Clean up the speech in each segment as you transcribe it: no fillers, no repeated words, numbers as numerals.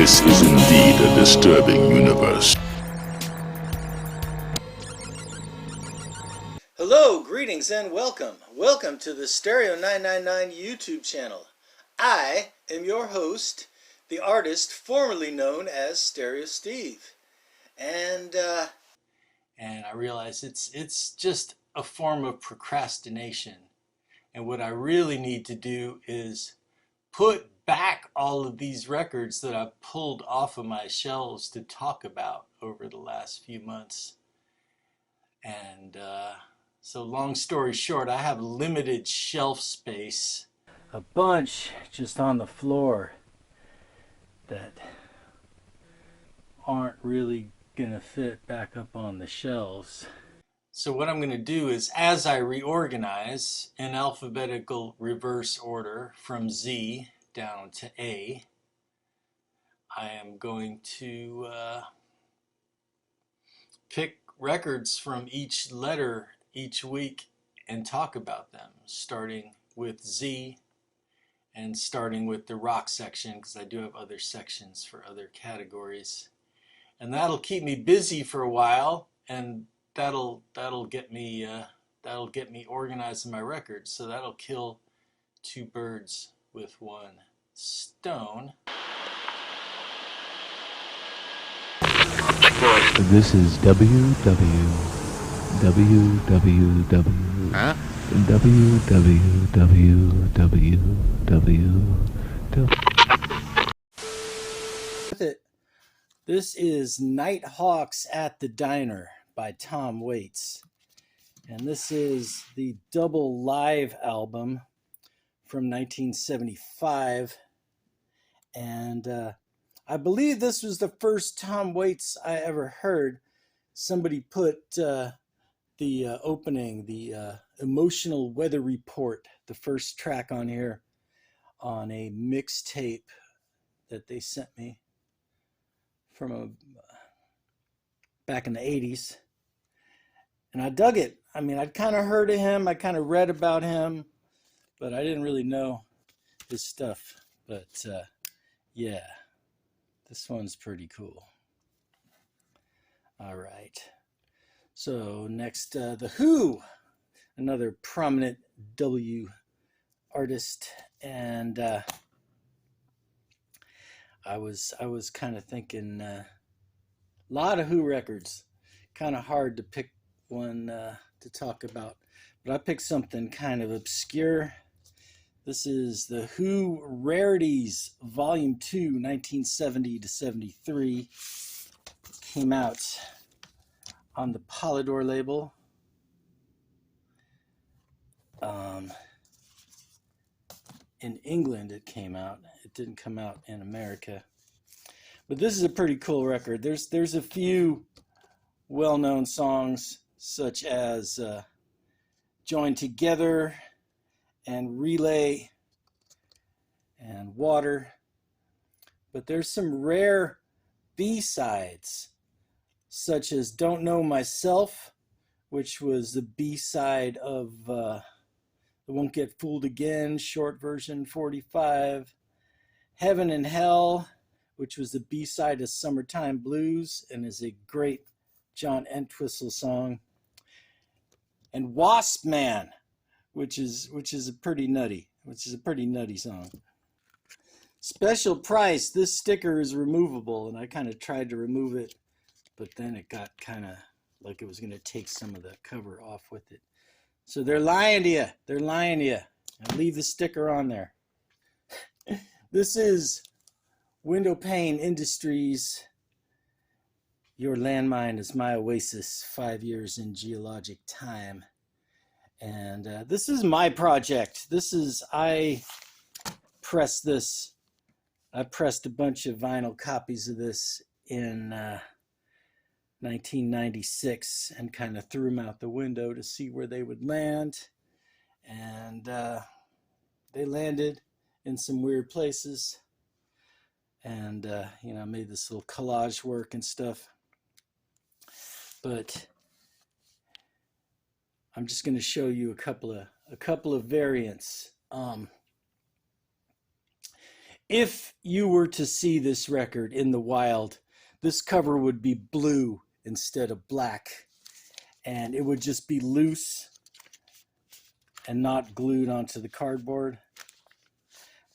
This is indeed a disturbing universe. Hello, greetings, and welcome. Welcome to the Stereo 999 YouTube channel. I am your host, the artist formerly known as Stereo Steve. And I realize it's just a form of procrastination. And what I really need to do is put back all of these records that I've pulled off of my shelves to talk about over the last few months. And so long story short, I have limited shelf space. A bunch just on the floor that aren't really gonna fit back up on the shelves. So what I'm gonna do is, as I reorganize in alphabetical reverse order from Z down to A, I am going to pick records from each letter each week and talk about them, starting with Z and starting with the rock section, because I do have other sections for other categories. And that'll keep me busy for a while, and that'll get me organized in my records. So that'll kill two birds with one stone. This is www. Huh? This is Nighthawks at the Diner by Tom Waits. And this is the double live album from 1975. And I believe this was the first Tom Waits I ever heard. Somebody put the opening, the Emotional Weather Report, the first track on here, on a mixtape that they sent me from back in the 80s. And I dug it. I mean, I'd kind of heard of him. I kind of read about him, but I didn't really know his stuff. But yeah, this one's pretty cool. All right. So next, The Who, another prominent W artist. And I was kind of thinking a lot of Who records. Kind of hard to pick one to talk about. But I picked something kind of obscure. This is The Who Rarities, Volume 2, 1970 to 73. Came out on the Polydor label. In England it came out. It didn't come out in America. But this is a pretty cool record. There's a few well-known songs such as Join Together and Relay and Water. But there's some rare B-sides, such as Don't Know Myself, which was the B-side of Won't Get Fooled Again, short version 45. Heaven and Hell, which was the B-side of Summertime Blues and is a great John Entwistle song. And Wasp Man, which is a pretty nutty song. Special Price, this sticker is removable, and I kind of tried to remove it, but then it got kind of like it was going to take some of the cover off with it. So they're lying to you. They're lying to you. And leave the sticker on there. This is Window Pane Industries. Your Landmine is My Oasis, 5 years in geologic time. And this is my project. I pressed this. I pressed a bunch of vinyl copies of this in 1996 and kind of threw them out the window to see where they would land. And they landed in some weird places. And, I made this little collage work and stuff. But I'm just going to show you a couple of variants. If you were to see this record in the wild, this cover would be blue instead of black, and it would just be loose and not glued onto the cardboard.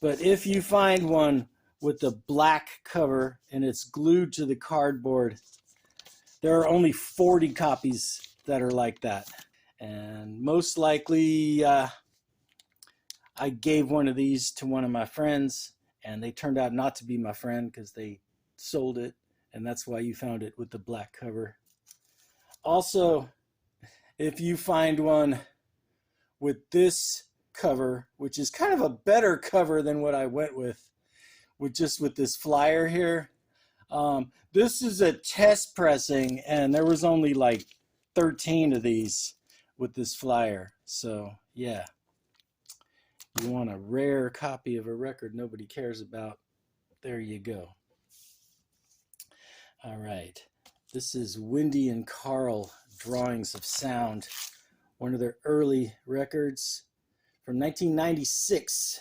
But if you find one with the black cover and it's glued to the cardboard, there are only 40 copies that are like that. And most likely, I gave one of these to one of my friends, and they turned out not to be my friend because they sold it, and that's why you found it with the black cover. Also, if you find one with this cover, which is kind of a better cover than what I went with this flyer here. This is a test pressing, and there was only like 13 of these with this flyer. So yeah, you want a rare copy of a record nobody cares about, there you go. All right, this is Wendy and Carl, Drawings of Sound, one of their early records from 1996,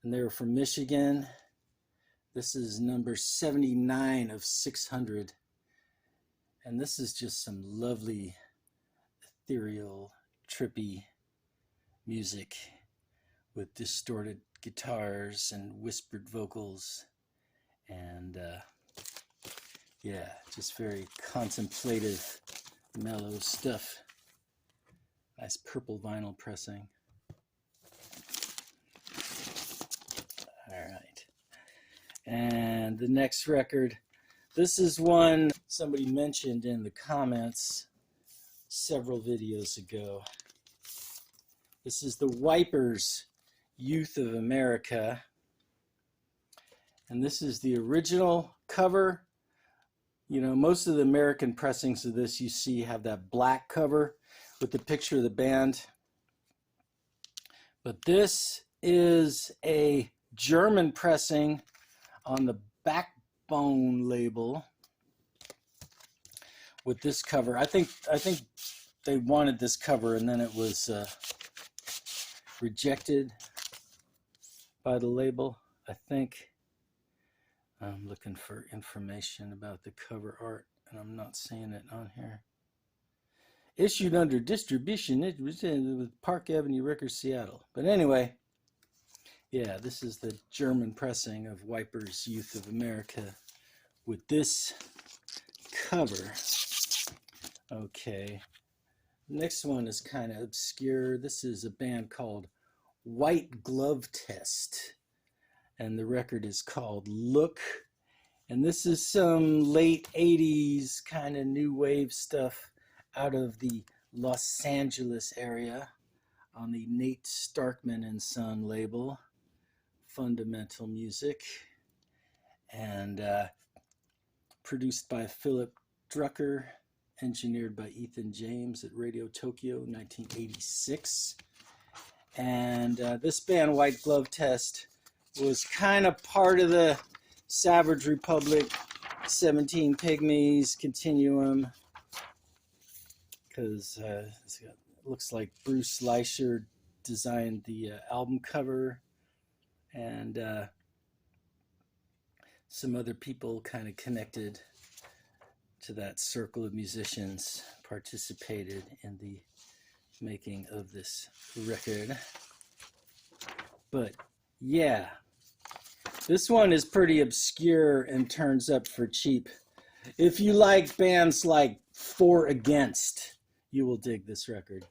and they were from Michigan. This is number 79 of 600, and this is just some lovely, ethereal, trippy music with distorted guitars and whispered vocals, and yeah, just very contemplative, mellow stuff. Nice purple vinyl pressing. All right. And the next record, this is one somebody mentioned in the comments several videos ago. This is the Wipers, Youth of America. And this is the original cover. You know, most of the American pressings of this you see have that black cover with the picture of the band. But this is a German pressing on the Backbone label with this cover. I think they wanted this cover, and then it was rejected by the label. I think I'm looking for information about the cover art, and I'm not seeing it on here. Issued under distribution, it was with Park Avenue Records, Seattle. But anyway, yeah, this is the German pressing of Wipers, Youth of America with this cover. Okay, next one is kind of obscure. This is a band called White Glove Test, and the record is called Look. And this is some late 80s kind of new wave stuff out of the Los Angeles area on the Nate Starkman and Son label, Fundamental Music, and produced by Philip Drucker, engineered by Ethan James at Radio Tokyo, 1986. And this band, White Glove Test, was kind of part of the Savage Republic, 17 Pygmies continuum, because it looks like Bruce Leisher designed the album cover, and some other people kind of connected to that circle of musicians participated in the making of this record. But yeah, this one is pretty obscure and turns up for cheap. If you like bands like Four Against, you will dig this record.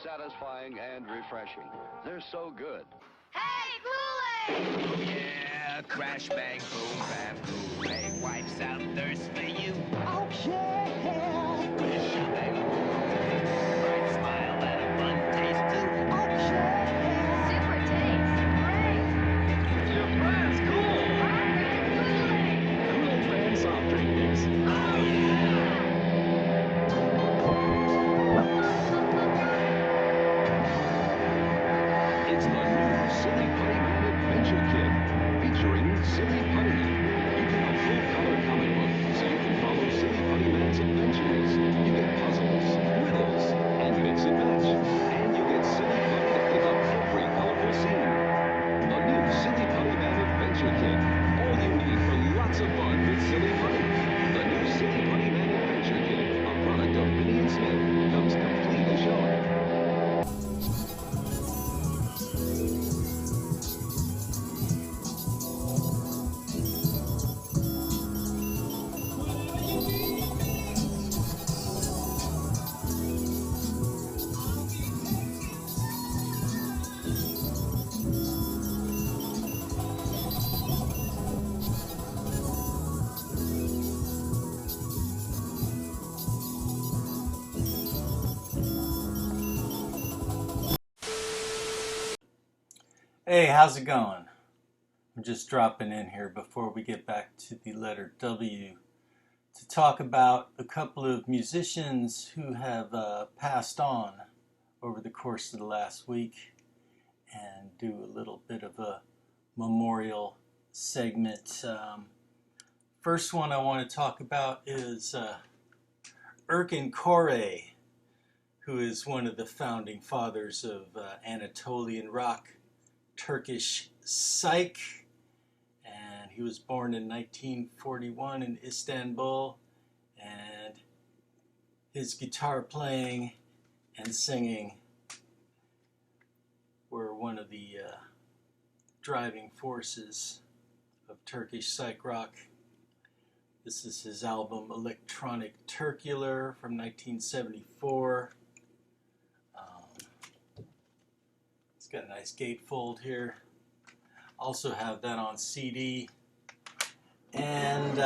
Satisfying and refreshing. They're so good. Hey, Kool-Aid! Oh yeah, crash, bang, boom, bam, Kool-Aid wipes out thirst for you. Oh, yeah! Hey, how's it going? I'm just dropping in here before we get back to the letter W to talk about a couple of musicians who have passed on over the course of the last week and do a little bit of a memorial segment. First one I want to talk about is Erkin Koray, who is one of the founding fathers of Anatolian rock, Turkish psych, and he was born in 1941 in Istanbul, and his guitar playing and singing were one of the driving forces of Turkish psych rock. This is his album Electronic Turkular from 1974. It's got a nice gatefold here. Also have that on CD. And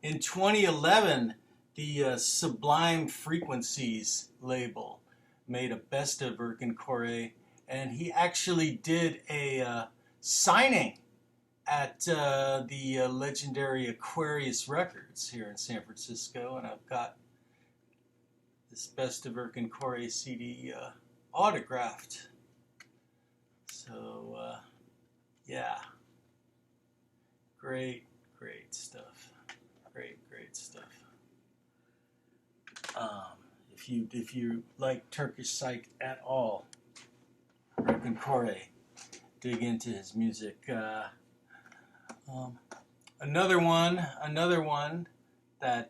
in 2011, the Sublime Frequencies label made a best of Erkin Koray, and he actually did a signing at the legendary Aquarius Records here in San Francisco, and I've got this best of Erkin Koray CD autographed. So yeah, great stuff. Great stuff. If you like Turkish psych at all, Erkin Koray, dig into his music. Another one that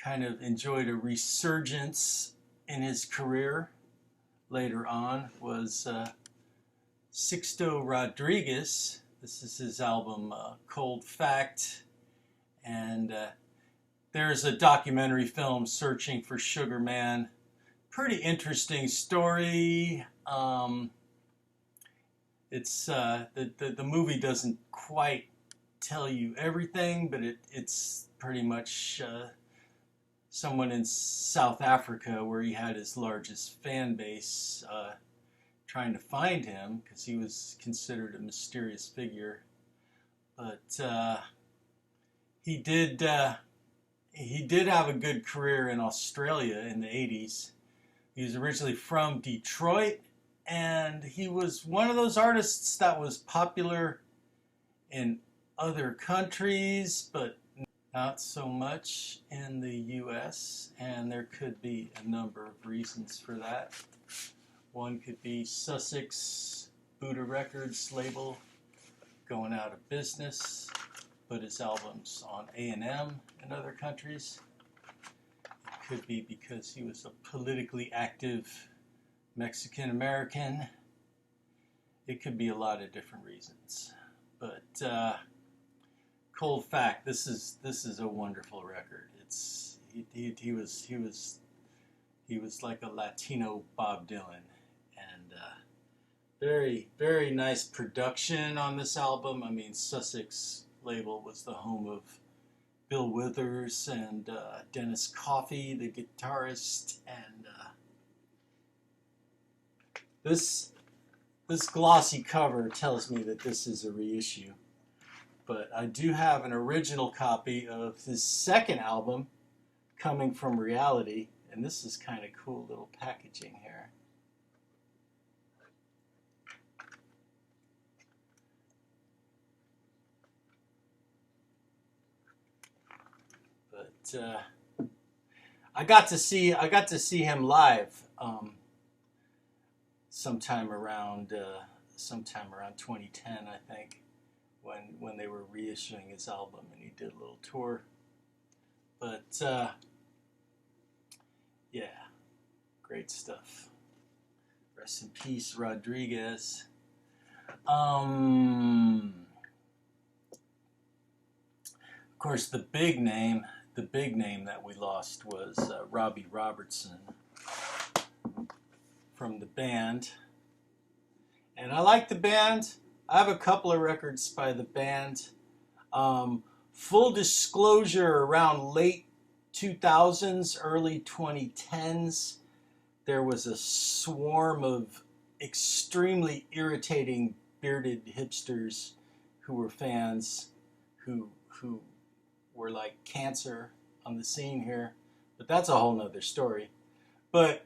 kind of enjoyed a resurgence in his career later on was Sixto Rodriguez. This is his album Cold Fact, and there's a documentary film, Searching for Sugar Man. Pretty interesting story. It's the movie doesn't quite tell you everything, but it's pretty much someone in South Africa, where he had his largest fan base, trying to find him because he was considered a mysterious figure. But he did have a good career in Australia in the 80s. He was originally from Detroit, and he was one of those artists that was popular in other countries, but not so much in the US, and there could be a number of reasons for that. One could be Sussex Buddha Records label going out of business, but his albums on A&M in other countries. It could be because he was a politically active Mexican American. It could be a lot of different reasons, but Cold Fact. This is a wonderful record. He was like a Latino Bob Dylan, and very nice production on this album. I mean, Sussex label was the home of Bill Withers and Dennis Coffey, the guitarist, and this glossy cover tells me that this is a reissue. But I do have an original copy of his second album, Coming from Reality, and this is kind of cool little packaging here. But I got to see him live sometime around 2010, I think, when they were reissuing his album, and he did a little tour. But yeah, great stuff. Rest in peace, Rodriguez. Of course, the big name that we lost was Robbie Robertson from the band. And I like the band. I have a couple of records by the band. Full disclosure, around late 2000s, early 2010s, there was a swarm of extremely irritating bearded hipsters who were fans, who were like cancer on the scene here. But that's a whole nother story. But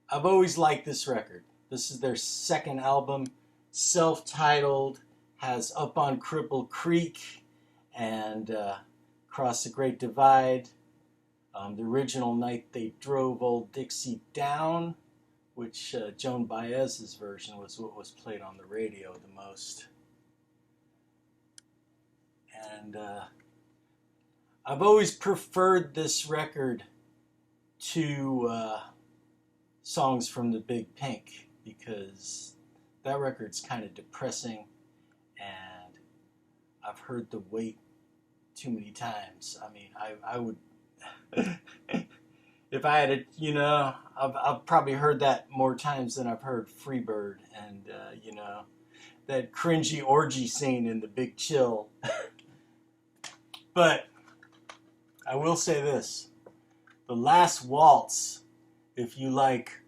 I've always liked this record. This is their second album, self-titled, has Up on Cripple Creek and Across the Great Divide. The original Night They Drove Old Dixie Down, which Joan Baez's version was what was played on the radio the most. And I've always preferred this record to Songs from the Big Pink, because that record's kind of depressing and I've heard The Weight too many times. I mean, I would if I had to, you know, I've probably heard that more times than I've heard Freebird and you know, that cringy orgy scene in The Big Chill. But I will say this, The Last Waltz, if you like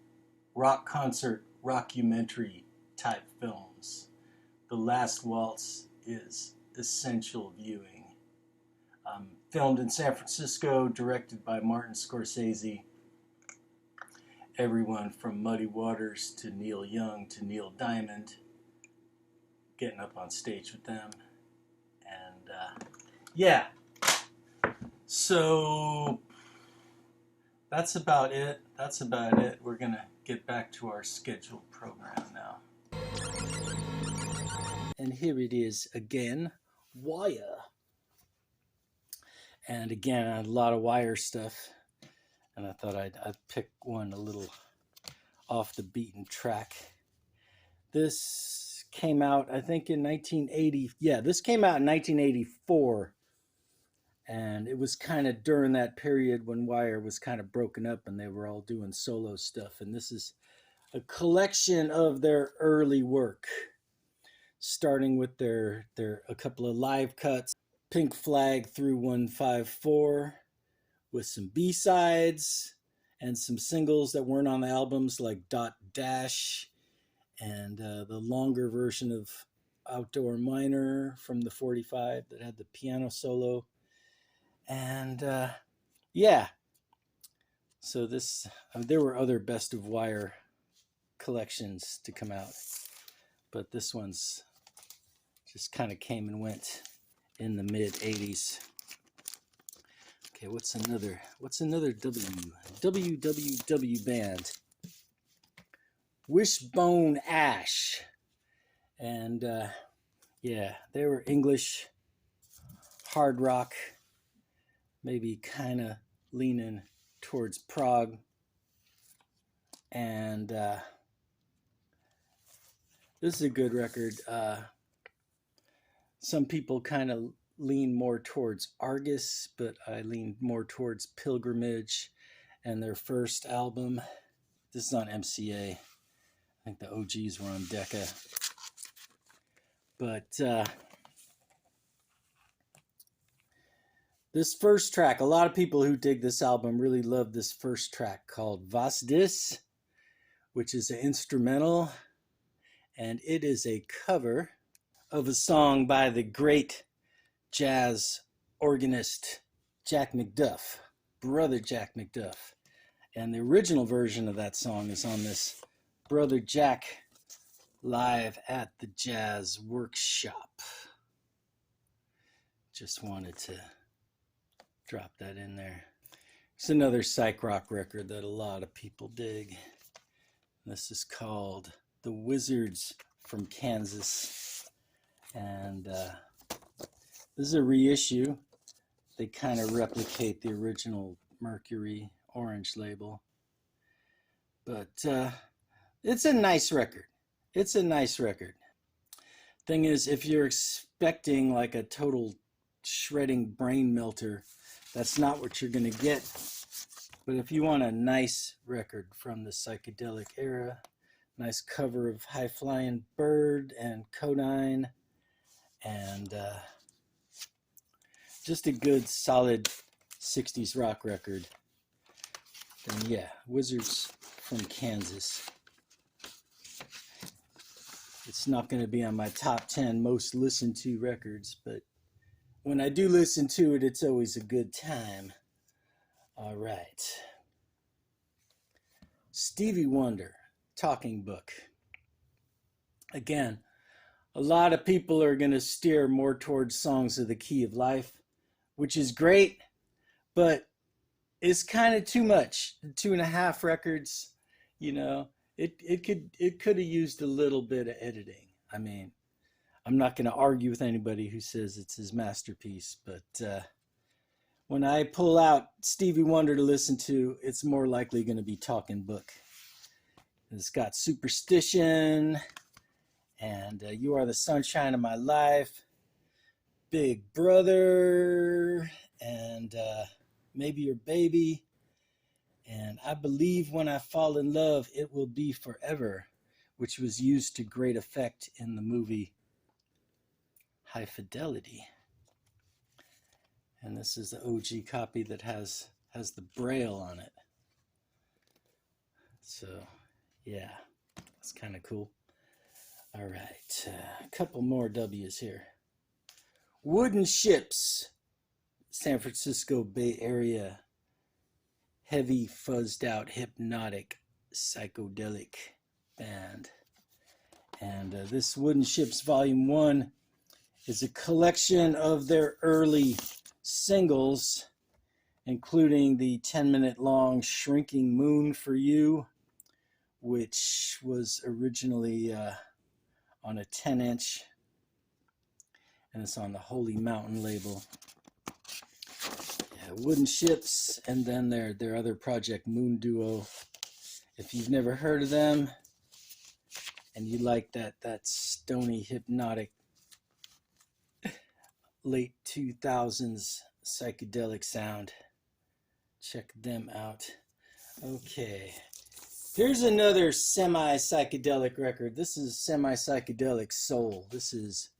rock concert, rockumentary type films, The Last Waltz is essential viewing. Filmed in San Francisco, directed by Martin Scorsese. Everyone from Muddy Waters to Neil Young to Neil Diamond getting up on stage with them. And yeah, so that's about it. We're going to get back to our scheduled program now. And here it is again, Wire. And again, a lot of Wire stuff. And I thought I'd pick one a little off the beaten track. This came out, I think, in 1980. Yeah, this came out in 1984. And it was kind of during that period when Wire was kind of broken up and they were all doing solo stuff. And this is a collection of their early work, starting with their a couple of live cuts, Pink Flag through 154, with some B-sides and some singles that weren't on the albums like Dot Dash and the longer version of Outdoor Miner from the 45 that had the piano solo. And yeah, so this, there were other Best of Wire collections to come out, but this one's just kind of came and went in the mid 80s. Okay, what's another WWW band? Wishbone Ash. And yeah, they were English hard rock, maybe kind of leaning towards prog. And this is a good record. Some people kind of lean more towards Argus, but I lean more towards Pilgrimage and their first album. This is on MCA. I think the OGs were on Decca. But this first track, a lot of people who dig this album really love this first track called Was Dis, which is an instrumental, and it is a cover of a song by the great jazz organist Jack McDuff, Brother Jack McDuff. And the original version of that song is on this Brother Jack Live at the Jazz Workshop. Just wanted to drop that in there. It's another psych rock record that a lot of people dig. This is called The Wizards from Kansas. And this is a reissue. They kind of replicate the original Mercury orange label. But it's a nice record. It's a nice record. Thing is, if you're expecting like a total shredding brain melter, that's not what you're going to get. But if you want a nice record from the psychedelic era, nice cover of High Flying Bird and Codine, and just a good solid 60s rock record, then yeah, Wizards from Kansas. It's not going to be on my top 10 most listened to records, but when I do listen to it, it's always a good time. All right. Stevie Wonder, Talking Book. Again, a lot of people are going to steer more towards songs of the key of life, which is great, but it's kind of too much. 2.5 records, you know, it could have used a little bit of editing. I mean, I'm not going to argue with anybody who says it's his masterpiece, but when I pull out Stevie Wonder to listen to, it's more likely going to be Talking Book. It's got Superstition, and You Are the Sunshine of My Life, Big Brother, and Maybe Your Baby, and I Believe When I Fall in Love, It Will Be Forever, which was used to great effect in the movie High Fidelity. And this is the OG copy that has the Braille on it. So, yeah, it's kind of cool. All right, a couple more W's here. Wooden Ships, San Francisco Bay Area, heavy, fuzzed out, hypnotic, psychedelic band. And this Wooden Ships Volume 1 is a collection of their early singles, including the 10-minute long Shrinking Moon for You, which was originally on a 10-inch, and it's on the Holy Mountain label. Yeah, Wooden Ships, and then their other project, Moon Duo. If you've never heard of them, and you like that stony, hypnotic, late 2000s psychedelic sound, check them out. Okay. Here's another semi-psychedelic record. This is semi-psychedelic soul. This is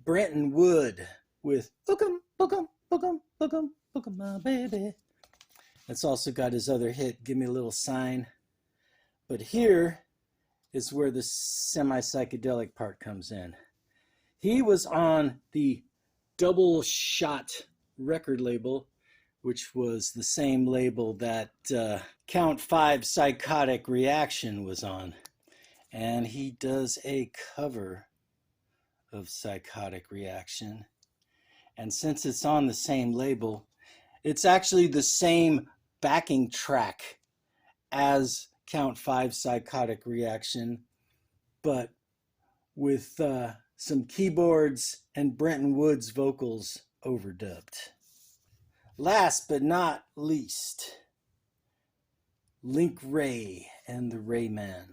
Brenton Wood with Bookum, Bookum, Bookum, Bookum, Bookum, my baby. It's also got his other hit, Give Me a Little Sign. But here is where the semi-psychedelic part comes in. He was on the Double Shot record label, which was the same label that Count 5 Psychotic Reaction was on. And he does a cover of Psychotic Reaction. And since it's on the same label, it's actually the same backing track as Count 5 Psychotic Reaction, but with some keyboards and Brenton Wood's vocals overdubbed. Last but not least, Link Wray and the Rayman.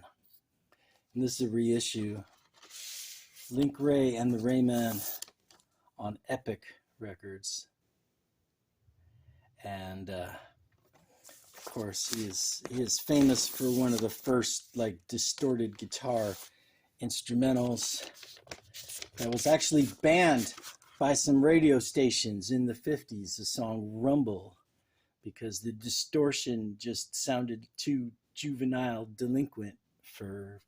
And this is a reissue. Link Wray and the Rayman on Epic Records. And of course, he is famous for one of the first like distorted guitar instrumentals that was actually banned by some radio stations in the 50s, the song Rumble, because the distortion just sounded too juvenile, delinquent for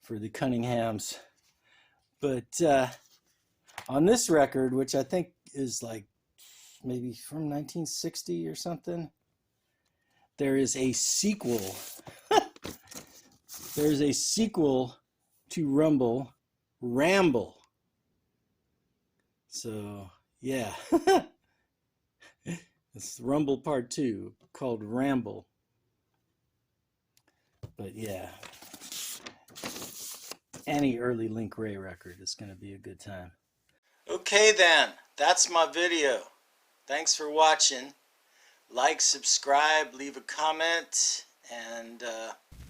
the Cunninghams. But on this record, which I think is like maybe from 1960 or something, there is a sequel. There's a sequel to Rumble, Ramble. So, yeah. It's Rumble Part 2 called Ramble. But yeah, any early Link Wray record is going to be a good time. Okay then, that's my video. Thanks for watching. Like, subscribe, leave a comment, and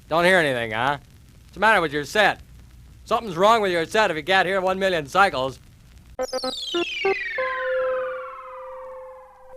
Don't hear anything, huh? What's the matter with your set? Something's wrong with your set if you can't hear 1 million cycles.